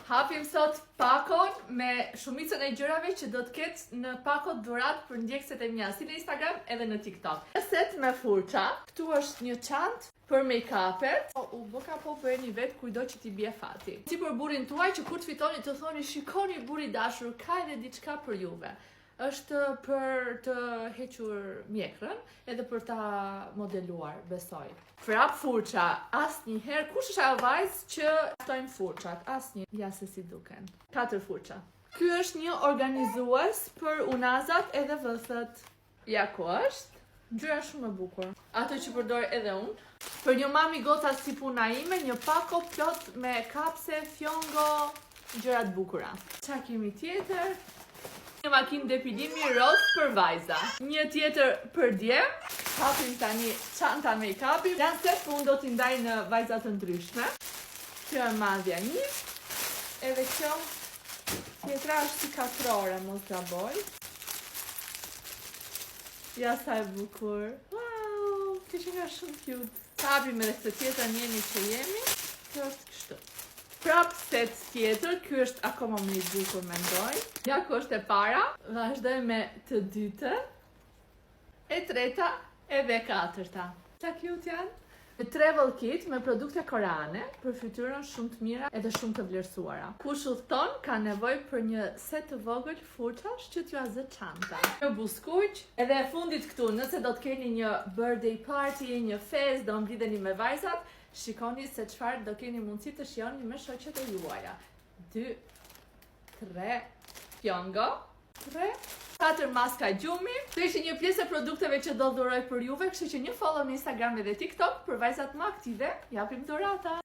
Hapim sot pakon me shumicën e gjërave që do të ketë në pakot dhurat për ndjekësit e mia, si në Instagram edhe në TikTok. Një set me furça, këtu është një çantë për make-upet. U bëka po për një vetë kujdo që t'i bje fati. Si për burin tuaj që kur të fitoni të thoni shikoni buri dashur, ka edhe diçka për juve. Është për të hequr mjekrën edhe për ta modeluar, besoj. Frap furça, asnjëherë, kush është ajo vajzë që ftojnë furçat? Asnjë, ja se si duken. 4 furça. Ky është një organizues për unazat edhe vëthët. Ja ku është? Ngjyra shumë e bukur. Ato që përdor edhe unë. Për një mami gota si puna ime, një pako plot me kapse, fjongo, gjëra të bukura. Çfarë kemi tjetër? Një makinë depilimi roz për vajza. Një tjetër për djem. Hapim tani çanta make-upi. Janë set për unë do t'i ndaj në vajza të ndryshme. Kjo e madhja 1. Edhe kjo tjetra është si katrore, mos gaboj. Ja sa e bukur. Wow, kjo që nga shumë cute. Hapim edhe këtë tjetër njeni që jemi. Kjo është kështu. Prap set tjetër, ky është akoma më i bukur mendoj. Ja ku është e para, vazhdoj me të dytën, e treta edhe e katërta. Sa cute janë? Travel kit me produkte koreane për fytyrën shumë të mira edhe shumë të vlerësuara. Kush udhton ka nevojë për një set të vogël furçash që t'ju azë çanta. Një buskuq, edhe e fundit këtu, nëse do të keni një birthday party, një fest, do mblidheni me vajzat, shikoni se çfarë do keni mundësi të shijoni me shoqet e juaja. 2, 3, fjongo, 3, 4 maska gjumi. Kjo ishte një pjesë e produkteve që do dhuroj për juve, kështu që një follow në Instagram edhe TikTok për vajzat më aktive, japim dhurata.